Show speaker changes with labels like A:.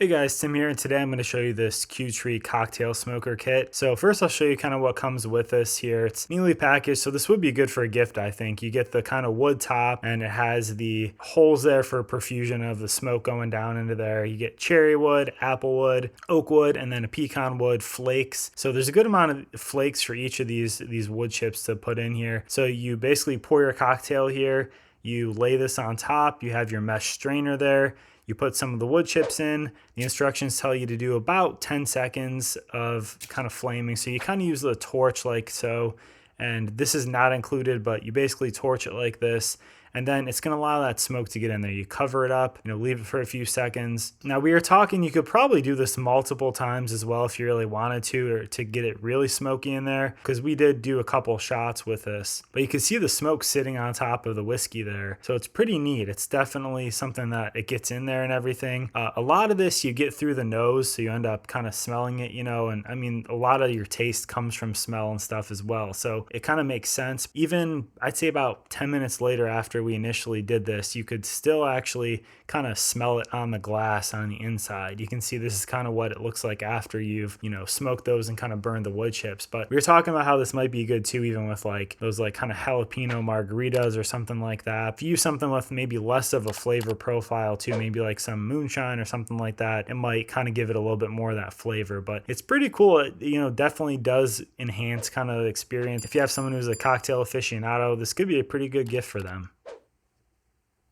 A: Hey guys, Tim here, and today I'm going to show you this Q-Tree cocktail smoker kit. So first I'll show you kind of what comes with this here. It's neatly packaged, so this would be good for a gift, I think. You get the kind of wood top, and it has the holes there for perfusion of the smoke going down into there. You get cherry wood, apple wood, oak wood, and then a pecan wood flakes. So there's a good amount of flakes for each of these wood chips to put in here. So you basically pour your cocktail here, you lay this on top, you have your mesh strainer there. You put some of the wood chips in. The instructions tell you to do about 10 seconds of kind of flaming. So you kind of use the torch like so. And this is not included, but you basically torch it like this. And then it's going to allow that smoke to get in there. You cover it up, leave it for a few seconds. Now we were talking, you could probably do this multiple times as well if you really wanted to, or to get it really smoky in there, because we did do a couple shots with this. But you can see the smoke sitting on top of the whiskey there. So it's pretty neat. It's definitely something that it gets in there and everything. A lot of this you get through the nose, so you end up kind of smelling it, and I mean, a lot of your taste comes from smell and stuff as well. So it kind of makes sense. Even I'd say about 10 minutes later after we initially did this, you could still actually kind of smell it on the glass on the inside. You can see this is kind of what it looks like after you've, smoked those and kind of burned the wood chips. But we were talking about how this might be good too, even with like those like kind of jalapeno margaritas or something like that. If you use something with maybe less of a flavor profile too, maybe like some moonshine or something like that, it might kind of give it a little bit more of that flavor. But it's pretty cool. It, definitely does enhance kind of the experience. If you have someone who's a cocktail aficionado, this could be a pretty good gift for them.